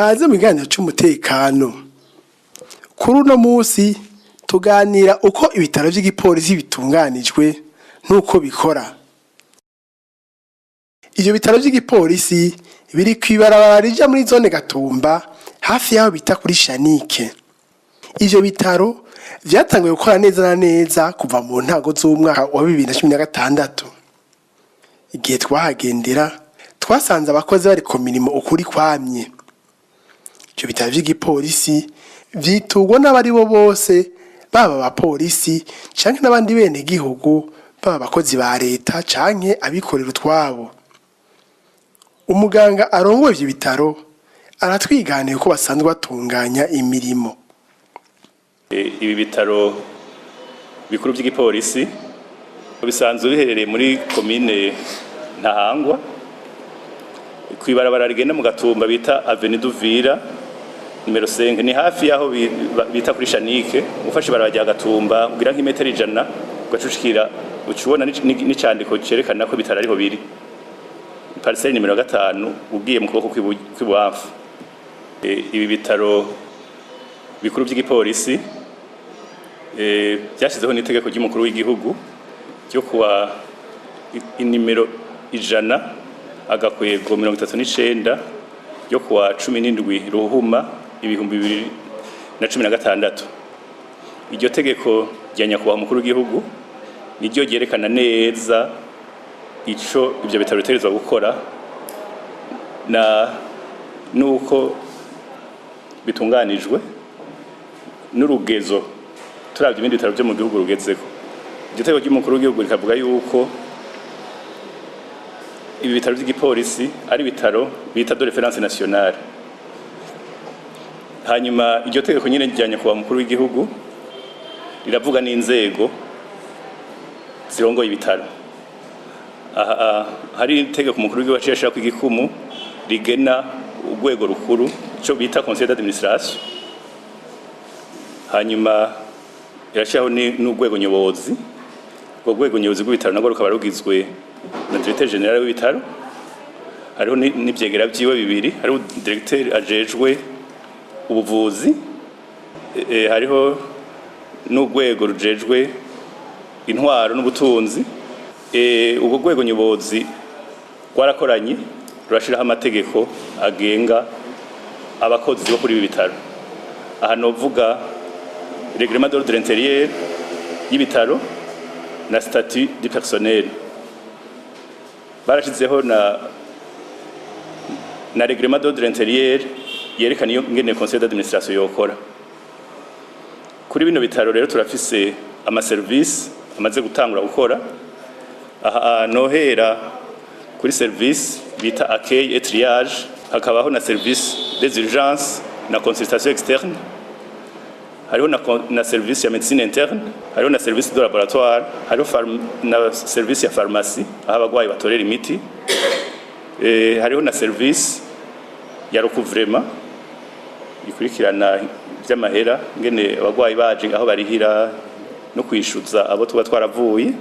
kaze mu kiganiro cy'umutekano. Kuri uno munsi tuganira uko ibitaro by'igipolisi bitunganijwe nuko bikora. Ivyo bitaro by'igipolisi biri kwibarabara rija muri zone Gatumba hafi yaho bita kuri Shanike. Ivyo bitaro vyatanguye gukora neza na neza kuva mu ntago z'umwaka wa 2016. Igihe twahagendera twasanze abakozi bari ku mirimo ukuri kwamye. Ivyo bitaro by'igipolisi vyitugwa n'abari bo bose, baba abapolisi canke n'abandi bene gihugu, baba abakozi ba leta canke abikorera utwabo. Umuganga arongoye ivyo bitaro aratwiganiye ko basanzwe batunganya imirimo. Ibi bitaro bikuru by'igipolisi bisanzwe biherereye muri komine Ntahangwa kwibarabara rigenda mu Gatumba bita Avenue d'Uvira numero 5, ni hafi yaho bita kuri Shanike. Ufashe barabajya Gatumba ugira nk'imetero 100 ugacushikira ucubona n'icandiko cerekana ko bitaro ariho biri. Parcelle numero 5 ugiye mu kuboko kw'ibubamfu. Ibi bitaro bikuru by'igipolisi byashyizeho n'itegeko ry'umukuru w'igihugu ryo kuwa inimero 100 agakwego 39 ryo kuwa 17 Ruhuma 2016. Iryo tegeko rya nyakubahwa umukuru w'igihugu niryo ryerekana neza ico ivyo bitaro bitegerezwa gukora nuko bitunganijwe n'urugezo turavye ibindi bitaro byo mu gihugu rugezeko. Iryo tegeko ry'umukuru w'igihugu rikavuga yuko ibi bitaro by'igipolisi ari bitaro bita de référence nationale. Hanyuma iryo tegeko nyine ryanye kuba mukuru w'igihugu riravuga n'inzego zirongoye ibitaro. Hari itegeko umukuru w'igihugu acishira ku igikumu rigena urwego rukuru cyo bita conseil d'administration. Hanyuma irashaho n'urwego nyobozi. Urwo rwego nyobozi rw'ibitaro nagwo rukaba rugizwe na directeur general w'ibitaro, hariho n'ivyegera vyiwe bibiri, hariho directeur ajejwe ubuvuzi, hariho n'urwego rujejwe intwaro n'ubutunzi. Ubwo rwego nyobozi rwarakoranye rurashiraho amategeko agenga abakozi bo kuri ibi bitaro. Aha novuga règlement d'ordre intérieur y'ibitaro na statut du personnel. Barashizeho na règlement d'ordre intérieur yerekana iyo ngene conseil d'administration yokora. Kuri bino bitaro rero turafise ama service amaze gutangura gukora. Aha nohera kuri service bita accueil et triage, hakabaho na service des urgences na consultation externe, hariho na service ya médecine interne, hariho na service de laboratoire, hariho na service ya pharmacie aho abagwayi batorera imiti, hariho na service ya recouvrement ikurikirana by'amahera ngene abagwayi baje aho barihira no kwishuza abo tuba twaravuye,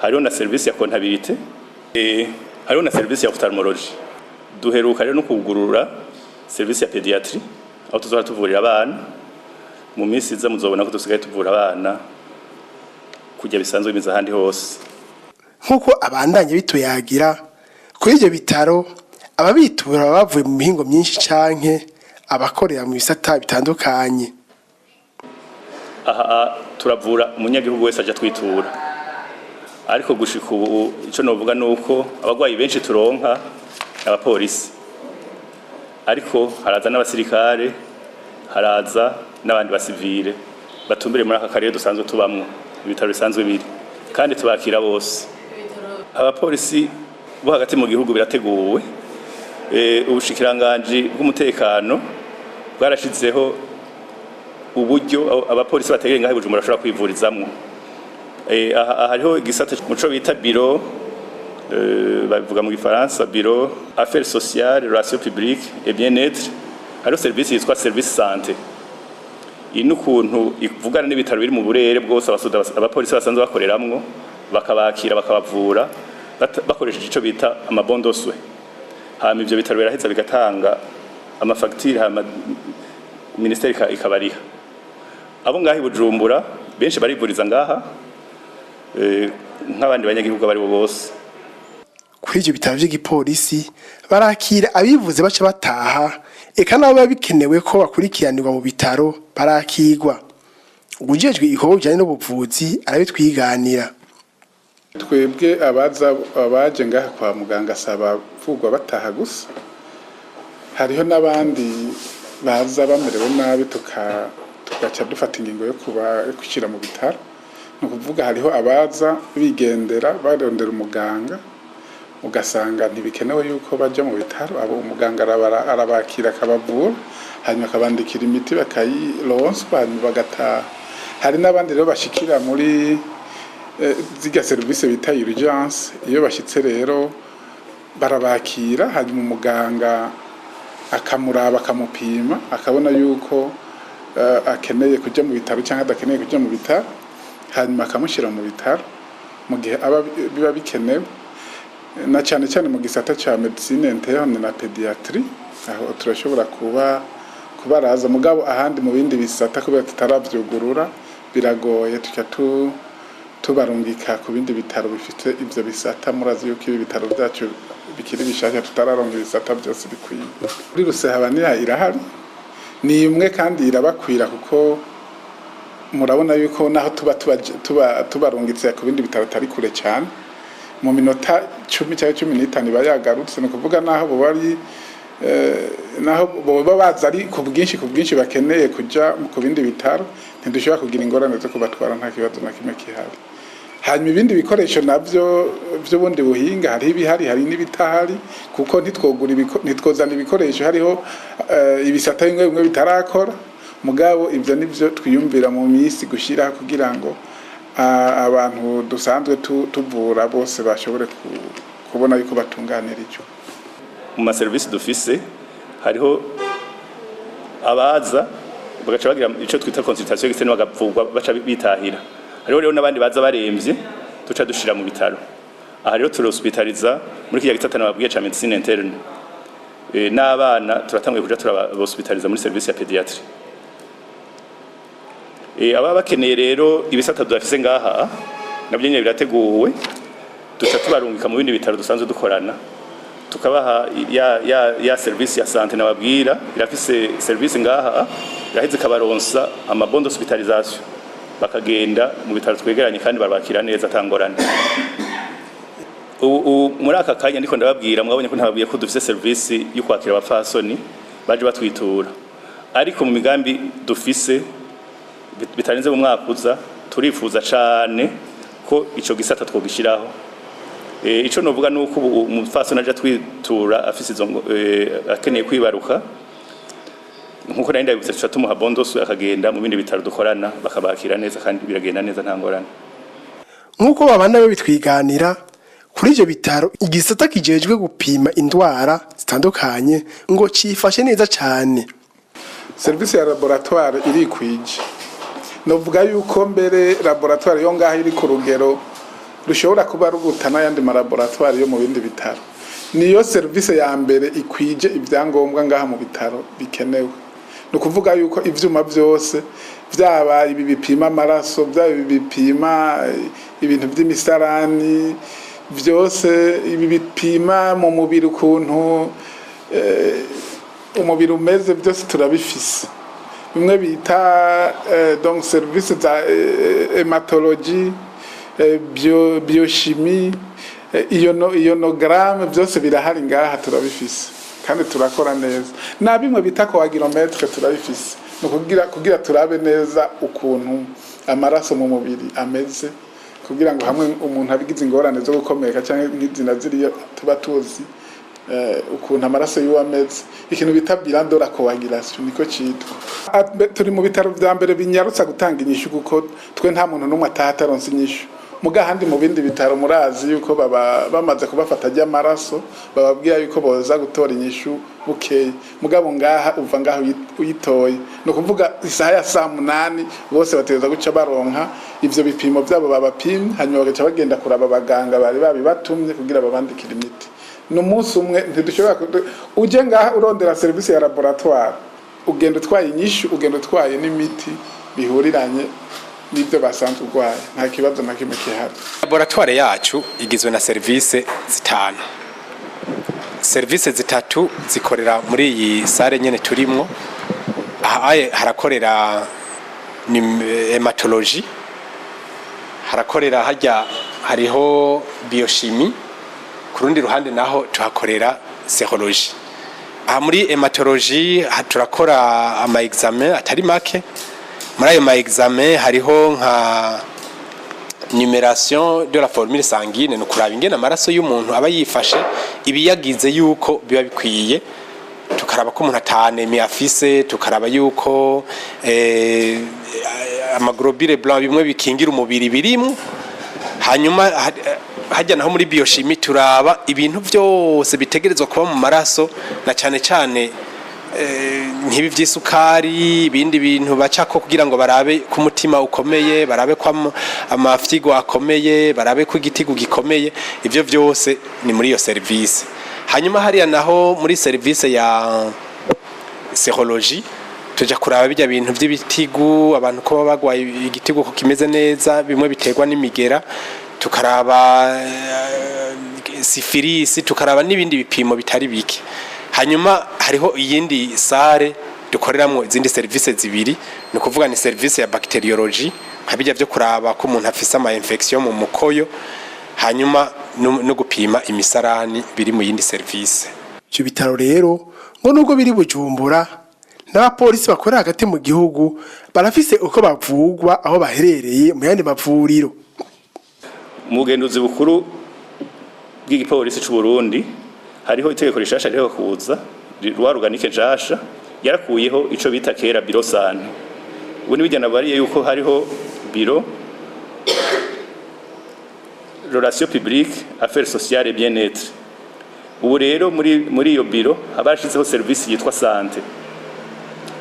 hariho na service ya comptabilité, hariho na service ya ophtalmologie. Duheruka rero no kugurura service ya pédiatrie aho tuzora tuvurira abana. Mu minsi iza muzobona ko dusigaye tuvura abana kujya bisanzwe bimeze ahandi hose. Nkuko abandanye bituyagira kuri ivyo bitaro ababitura bavuye mu mihingo myinshi canke abakorera mu bisata bitandukanye. Aha turavura umunyagihugu wese aje twitura, ariko gushika ubu ico novuga nuko abagwayi benshi turonka abapolisi, ariko haraza n'abasirikare, haraza n'abandi basivile batumbire muri aka karere dusanzwe tubamwo. Ibitaro bisanzwe biri kandi tubakira bose. Abapolisi bo hagati mu gihugu birateguwe. Ubushikiranganje bw'umutekano bwarashizeho uburyo abapolisi bategeye ngahe Bujumbura bashobora kwivurizamwo. Hariho igisata muco bita bureau, bavuga mu Gifaransa bureau affaires sociales, relations publiques et bien-être. Hariho service yitwa service santé. Inukuntu ivugana n'ibitaro biri mu burere bwose abapolisi basanzwe bakoreramwo, bakabakira bakabavura bakoresheje ico bita amabondoswe. Hama ivyo bitaro biraheza bigatanga amafagitire hama ministeri ikabariha. Abo ngahi Bujumbura benshi barivuriza ngaha nk'abandi banyagihugu bari bo bose. Kuri ivyo bitaro vy'igipolisi barakira abivuze baca bataha, eka nabo biba bikenewe ko bakurikiranirwa mu bitaro barakigwa. Ujejwe igikorwa bijanye n'ubuvuzi arabitwiganira. Twebwe abaje ngaha kwa muganga saba vugwa bataha gusa. Hariho n'abandi baza bamerewe nabi tugaca dufata ingingo yo kushira mu bitaro. No kuvuga hariho abaza bigendera barondera umuganga ugasanga ntibikenewe yuko baje mu bitaro, abo umuganga arabakira akabavura hanyuma akabandikira imiti bakayironswa hanyuma bagataha. Hari n'abandi rero bashikira muri ziga service bita urgence, iyo bashitse rero barabakira hanyuma umuganga akamuraba akamupima akabona yuko akeneye kuja mu bitaro cyangwa adakeneye kuja mu bitaro, hanyuma akamushira mu bitaro mu gihe biba bikenewe, na cyane cyane mu gisata ca medicine interne na pediatrie, aho turashobora kubaraza mugabo ahandi mu bindi bisata kubera tutaravyugurura biragoye tuka tubarungika ku bindi bitaro bifite ivyo bisata. Murazi yuko ibi bitaro byacu bikiri bishaka tutararonka ibisata byose bikwiye. Kuri Rusehabaniha irahari ni imwe kandi irabakwira kuko murabona yuko naho tubarungitse ku bindi bitaro tari kure cyane, mu minota 10 cyangwa 15 bayagarutse. No kuvuga naho bo bari naho bo baza ari ku bwinshi bakeneye kuja ku bindi bitaro, ntidushobora kugira ingorane zo kubatwara nta kibazo na kimwe kihari. Hanyuma ibindi bikoresho navyo by'ubundi buhinga hari ibihari hari n'ibitahari, kuko ntitwozana ibikoresho hariho ibisata bimwe bitarakora, mugabo ivyo nivyo twiyumvira mu misi gushira kugira ngo abantu dusanzwe tuvura bose bashobore kubona yuko batunganirijwe. Mu maserivisi dufise hariho abaza bagaca bagira ico twita consultation gise n'abagapfurwa baca bitahira. Hariho rero n'abandi baza baremvye tuca dushira mu bitaro. Aha rero turhospitaliza muri kiya gitata nababwiye ca medicine interne. N'abana turatanguye kuja turahospitaliza muri service ya pediatrie. Aba bakeneye rero ibisata dufise ngaha nabyo nyine birateguwe, duca tubarungika mu bindi bitaro dusanzwe dukorana, tukabaha ya service ya santé nababwira irafise service ngaha iraheze kabaronsa amabondo hospitalisation, bakagenda mu bitaro twegeranye kandi barabakira neza atangorane. Muri aka kanya ndiko ndababwira mwabonye ko ntababwiye ko dufise service yo kwakira abafasoni baje batwitura, ariko mu migambi dufise bitarenze mu mwaka uza turifuza cyane ko ico gisata twogishiraho. Ico novuga nuko umufasoni aje twitura afise izo akeneye kwibaruka, nkuko nari ndabitse tuca tumuha bondosu akagenda mu bindi bitaro dukorana bakabakira neza kandi biragenda neza nta ngorane. Nkuko babana bo bitwiganira kuri ivyo bitaro igisata kijejwe gupima indwara zitandukanye ngo cifashe neza cyane. Service ya laboratoire iri kwije, novuga yuko mbere laboratoire yo ngaho iri ku rugero rushobora kuba rugutana yandi laboratoire yo mu bindi bitaro. Niyo service ya mbere ikwije ibyangombwa ngaha mu bitaro bikenewe. No kuvuga yuko ivyuma byose byaba ibi bipima amaraso, byaba ibi bipima ibintu by'imisarani, byose ibi bipima mu mubiri ukuntu umubiri umeze byose turabifise. Bimwe bita donc service za hematologie, biochimie, ionogramme, byose birahari ngaha turabifise kandi turakora neza. Na bimwe bita coagulometre turabifise, no kugira turabe neza ukuntu amaraso mu mubiri ameze, kugira ngo hamwe umuntu abigize ingorane zo gukomeka cyangwa nk'izina ziriya tuba tuzi ukuntu amaraso yiwe ameze. Ikintu bita bilan de la coagulation niko cyitwa. Turi mu bitaro bya mbere binyarutsa gutanga inyishu kuko twe nta muntu n'umwe atataronse inyishu. Muga handi mu bindi bitaro murazi yuko bamaze kubafata ajya amaraso bababwira yuko boza gutora inyishu bukeye, mugabo ngaha uva ngaho uyitoye, no kuvuga isaha ya 8 bose bateza guca baronka ivyo bipimo byabo babapimye, hanyuma bagaca bagenda kuraba abaganga bari babibatumye kugira babandikira imiti. n'umunsi umwe ntidushobora uje ngaha urondera service ya laboratoire ugenda utwaye inyishu ugenda utwaye n'imiti bihuriranye n'ibyo basanzwe urwaye nta kibazo na kimwe kihari. Laboratoire yacu igizwe na service zitanu. Service zitatu zikorera muri iyi sare nyene turimwo. Harakorera hematology, harakorera hariho biochimie, ku rundi ruhande naho tuhakorera serology. Muri hematology turakora ama examen atari make. Muri ayo ma examen hariho nka numération de la formule sanguine, no kuraba ingene amaraso y'umuntu aba yifashe ibiyagize yuko biba bikwiye, tukaraba ko umuntu atanemi afise, tukaraba yuko amaglobule blanc bimwe bikingira umubiri birimwe. Hanyuma hajya naho muri biochimie turaba ibintu byose bitegerezwa kuba mu maraso, na cyane cyane nk'ibi by'isukari, ibindi bintu bacako kugira ngo barabe ku mutima ukomeye, barabe ko amafyigo akomeye, barabe ko igitigu gikomeye. Ivyo byose ni muri iyo service. Hanyuma hariya naho muri service ya serology tuja kuraba bijya bintu by'ibitigu, abantu ko baba bagwaye igitigu ko kimeze neza, bimwe biterwa n'imigera, tukaraba sifilisi, tukaraba n'ibindi bipimo bitari bike. Hanyuma hariho iyindi sare dukoreramo izindi service zibiri, no kuvuga ni service ya bacteriology, habijya byo kuraba ko umuntu afise ama infection mu mukoyo, hanyuma no gupima imisarani biri mu yindi service. Cyo bitaro rero ngo nubwo biri Bujumbura, n'abapolisi bakorera hagati mu gihugu barafise uko bavugwa aho baherereye mu yandi mavuriro. Mu bugenduzi bukuru bw'igipolisi c'u Burundi hariho itegeko rishasha rero kuza rwaruganike jasha yarakuyeho ico bita kera biro sante. Ubu nibijyana bariye yuko hariho biro relation publique affaires sociales et bien-être. Ubu rero muri iyo biro habashizeho service yitwa sante.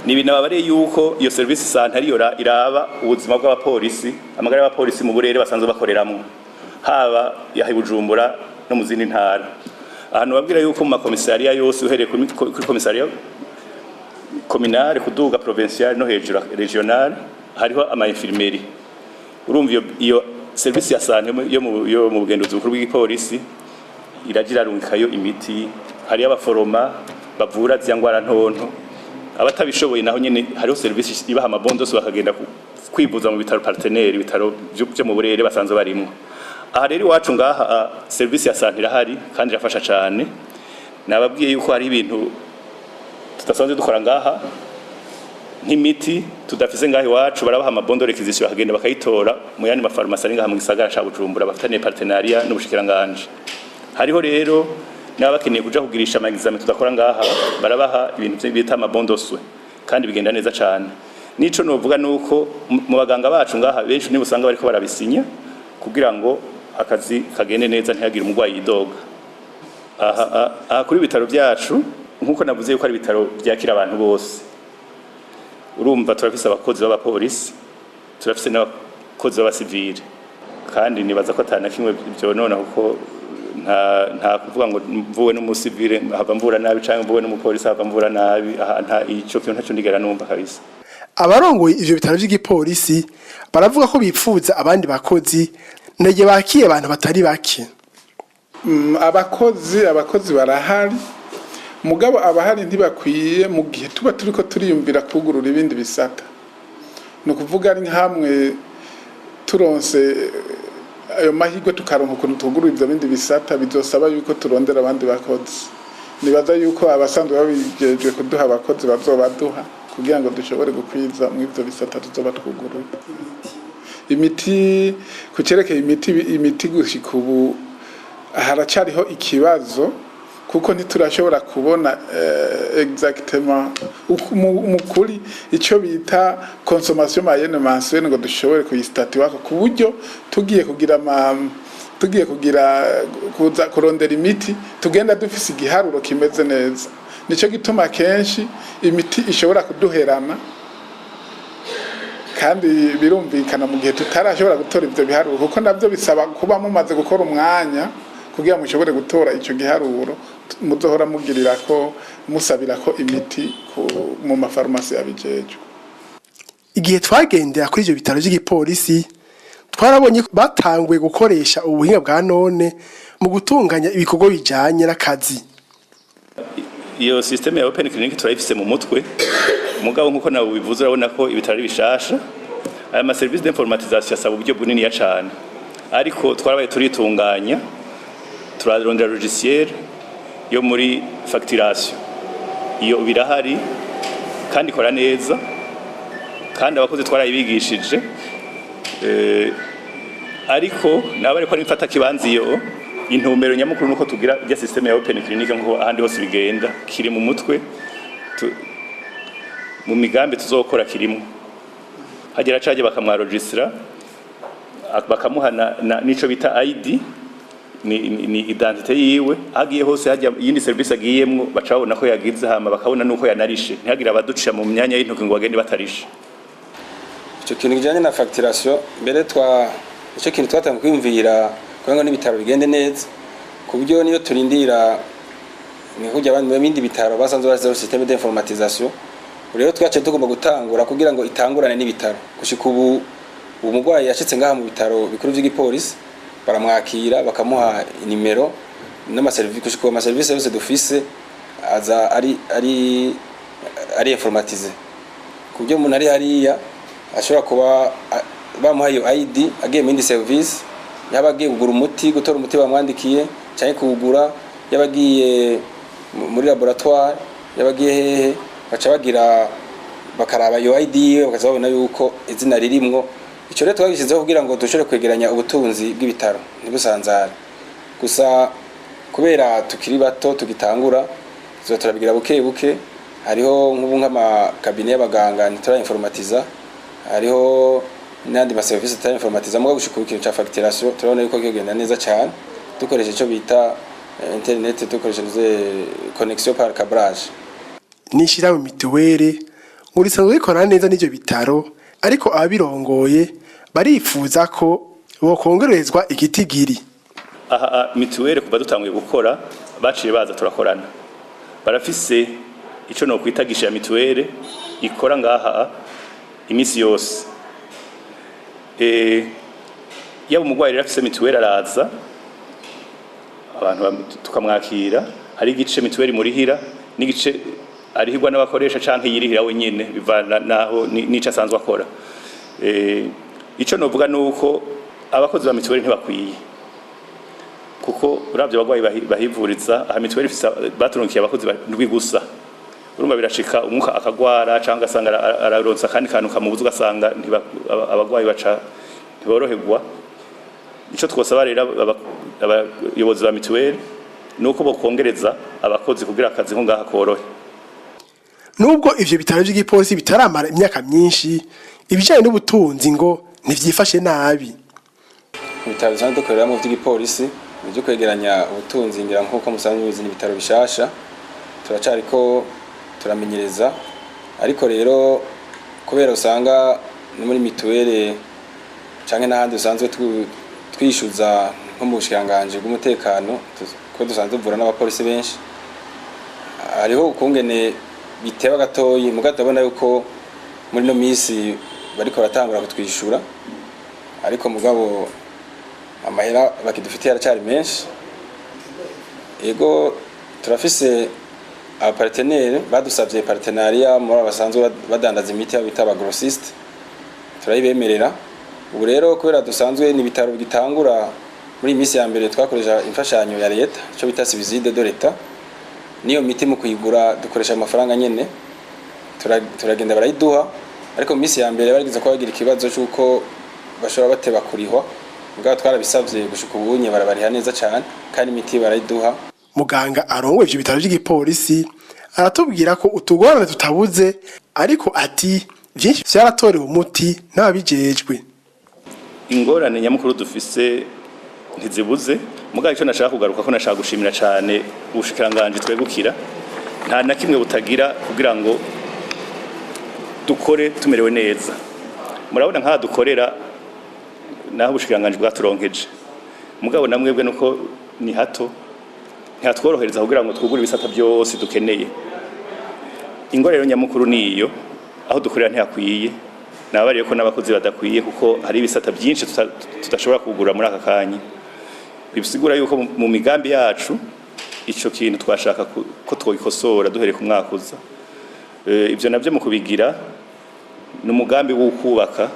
Nibi nababariye yuko iyo service sante ariyo iraba ubuzima bw'abapolisi, amagara y'abapolisi mu burere basanzwe bakoreramo, haba yahi Bujumbura no mu zindi ntara. Ahantu babwira yuko mu makomisariya yose uhereye kuri komisariya communale kuduga provinciale no hejuru regionale hariho ama infirmerie. Urumva iyo service ya sante yo mu bugenduzi bukuru bw'igipolisi iragira runkayo imiti, hari abaforoma bavura ziyangwara ntonto, abatabishoboye naho nyene hariho service ibaha amabondoso bakagenda kwivuza mu bitaro partenaire, bitaro byo mu burere basanzwe barimo. Aha rero iwacu ngaha service ya sante irahari kandi irafasha cyane. Nababwiye yuko hari ibintu tudasanzwe dukora ngaha nk'imiti tudafise ngaha iwacu, barabaha amabondo requisition bakagenda bakayitora mu yandi mafarmasi ari ngaha mu gisagara ca Bujumbura bafatanye partenariat n'ubushikiranganje. Hariho rero n'abakeneye kuja kugirisha ama examen tudakora ngaha, barabaha ibintu bita amabondoswe kandi bigenda neza cyane. Nico novuga nuko mu baganga bacu ngaha benshi nibo usanga bariko barabisinya kugira ngo akazi kagende neza ntihagire umugwayi yidoga. Aha kuri bitaro byacu nkuko navuze yuko ari bitaro byakira abantu bose. Urumva turafise abakozi b'abapolisi, turafise n'abakozi b'abasivile, kandi nibaza ko atana kimwe byonona kuko nta kuvuga ngo mvuwe n'umusivile hava mvura nabi cyangwa mvuwe n'umupolisi hava mvura nabi. Nta ico cyo ntaco ndigera numva kabisa. Abarongoye ivyo bitaro by'igipolisi baravuga ko bipfuza abandi bakozi nege bakiye abantu batari bake. Abakozi barahari, mugabo abahari ntibakwiye mu gihe tuba turiko turiyumvira kugurura ibindi bisata. No kuvuga ari hamwe turonse ayo mahirwe tukaronka ukuntu tugurura ivyo bindi bisata, bizosaba yuko turondera abandi bakozi. Nibaza yuko abasanzwe babijejwe kuduha abakozi bazobaduha kugira ngo dushobore gukwiza mu ivyo bisata tuzoba twugurura. Imiti kucerekeye imiti gushika ubu haracariho ikibazo kuko ntiturashobora kubona exactement umukuri ico bita consommation moyenne mensuelle ngo dushobore kuyistatiwa ku buryo tugiye kugira kuza kurondera imiti tugenda dufise igiharuro kimeze neza. Nico gituma kenshi imiti ishobora kuduherana kandi birumvikana mu gihe tutarashobora gutora ivyo biharuro kuko navyo bisaba kuba mumaze gukora umwanya kugira ngo mushobore gutora icyo giharuro muzohora mugirira ko musabira ko imiti mu mafarumasi abijejwe. Igihe twagendera kuri ivyo bitaro vy'igipolisi twarabonye batanguye gukoresha ubuhinga bwa none mu gutunganya ibikorwa bijanye n'akazi. Iyo system ya open clinic turayifise mu mutwe mugabo nkuko nawe bivuze urabona ko ibitaro ari bishasha aya ma service d'informatisation asaba uburyo bunini ya cyane ariko twarabaye turitunganya turarondera logiciel yo muri facturation iyo birahari kandi ikora neza kandi abakozi twarayibigishije ariko nabari ko nifata kibanzi iyo intumbero nyamukuru nuko tugira ya system ya open clinic ngo ahandi hose bigenda kiri mu mutwe mu migambi tuzokora kirimo hagera caje bakamwaregistra bakamuha nico bita ID ni identité yiwe agiye hose hajya yindi service agiyemwo bacabona ko yagize hama bakabona nuko yanarishe ntihagira abaducisha mu myanya y'intoki ngo bagende batarishe. Ico kintu kijanye na facturation mbere ico kintu twatanga kwimvira kugira n'ibitaro bigende neza ku buryo niyo turindira ni kujya abandi bindi bitaro basanzwe bazi systeme d'informatisation rero twace tugomba gutangura kugira ngo itangurane n'ibitaro gushika ubu umugwayi yashitse ngaha mu bitaro bikuru by'igipolisi baramwakira bakamuha nimero n'amaservice gushika ama service yose dufise aza ari informatize ku buryo umuntu ari hariya ashobora kuba bamuha iyo ID agiye mu indi service yabagiye kugura umuti gutora umuti bamwandikiye cyane kuwugura yabagiye muri laboratoire yabagiye hehe baca bagira bakaraba iyo ID bakazabona yuko izina ririmwo ico rero twagishizeho kugira ngo dushobore kwegeranya ubutunzi bw'ibitaro ntibusanzare gusa kubera tukiri bato tugitangura turabigira buke buke hariho nk'ubu nk'ama cabinet y'abaganga nitura informatiza hariho n'andi ma service ta informatiza mu gushika ikintu ca facturation turabona yuko kigenda neza cyane dukoresha ico bita internet dukoresha connexion par câblage. Nishira mu mituwere muri sanzwe ikora neza n'ivyo bitaro ariko abirongoye barifuza ko bokongerezwa igitigiri. Aha mituwere kuba dutanguye gukora baciye baza turakorana barafise ico no kwitagisha mituwere ikora ngaha imisi yose yaba umugwayi rafise mituwere araza abantu tukamwakira hari igice mituwere murihira n'igice arihirwa n'abakoresha canke yirihira wenyene bivana naho nico asanzwe akora. Ico novuga nuko abakozi ba mituwere ntibakwiye kuko uravye abagwayi bahivuriza aha mituwere baturonkiye abakozi ndwi gusa urumva birashika umwuka akagwara cyangwa asanga araronsa kandi kantu kamubuza ugasanga abagwayi baca ntiboroherwa. Ico twosaba rero abayobozi ba mituwere nuko bokongereza abakozi kugira akazi nko ngaha korohe. Nubwo ivyo bitaro by'igipolisi bitaramara imyaka myinshi ibijanye n'ubutunzi ngo ntivyifashe nabi. Ibitaro zanze dukorera mu by'igipolisi byo kwegeranya ubutunzi ngira nkuko musanzwe bizi n'ibitaro bishasha turacari ko turamenyereza ariko rero kubera usanga no muri mituwere canke n'ahandi usanzwe twishuza nko mu bushikanganje bw'umutekano ko dusanzwe duvura n'abapolisi benshi hariho ukungene biteba gatoyi mugatabona yuko muri no misi bariko batangura kutwishura ariko mugabo amahera bakidufitiye aracari menshi ego turafise abapartenere badusavye partenariat muri abasanzwe badandaza imiti y'abita aba grossiste turayibemerera ubu rero kubera dusanzwe ni bitaro gitangura muri imisi ya mbere twakoresha imfashanyo ya leta cyo bita subside de l'etat niyo miti mu kuyigura dukoresha amafaranga nyene turagenda barayiduha ariko imisi ya mbere barigize ko bagira ikibazo cyuko bashobora bateba kurihwa ubwo twarabisavye gushika ubunye barabariha neza cyane kandi imiti barayiduha. Muganga arongoye ivyo bitaro by'igipolisi aratubwira ko utugorane tutabuze ariko ati byinshi byaratorewe umuti n'ababijejwe. Ingorane nyamukuru dufise ntizibuze mugaye cyo nashaka kugaruka ko nashaka gushimira cyane ubushikanganje twegukira nta na kimwe butagira kugira ngo dukore tumerewe neza. Murabona nka dukorera naho ubushikanganje bwaturonkeje mugabo namwebwe nuko ni hato ntihatworohereza kugira ngo twugure ibisata byose dukeneye. Ingorero nyamukuru niyo aho dukorera ntihakwiye, nabariye ko n'abakozi badakwiye kuko hari ibisata byinshi tudashobora kugura muri aka kanya. Bisigura yuko mu migambi yacu ico kintu twashaka ko twikosora duhere ku mwaka uza. Ibyo nabyo mu kubigira n'umugambi wo kubaka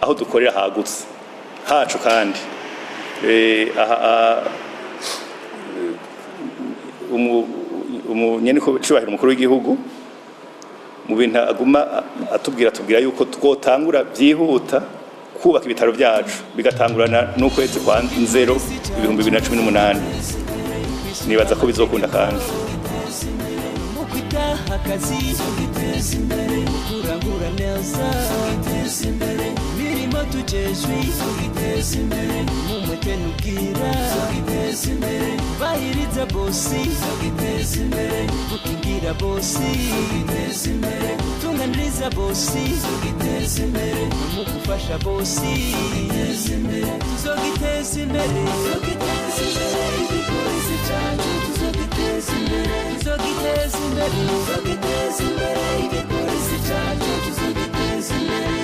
aho dukorera hagutse hacu kandi nyene ko cyubahira umukuru w'igihugu mu bintu aguma atubwira yuko twotangura byihuta kubaka ibitaro byacu bigatangurana n'ukwezi kwa 0 2018. Nibaza ko bizokunda kandi akazi giteza imbere kurangura neza giteza imbere mirimo tujejwe giteza imbere mu mutwe nubwira giteza imbere bahiriza bosi giteza imbere gukingira bosi giteza imbere tunganiriza bosi giteza imbere mu gufasha bosi giteza imbere tuzogiteza imbere tuzogiteza imbere igipolisi cyacu tuzogiteza imbere tuzogiteza imbere tuzogiteza imbere igipolisi cyacu tuzogiteza imbere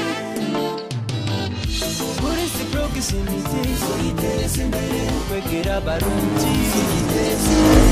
polisi proximity tuzogiteza imbere kwegera abarundi tuzogiteza imbere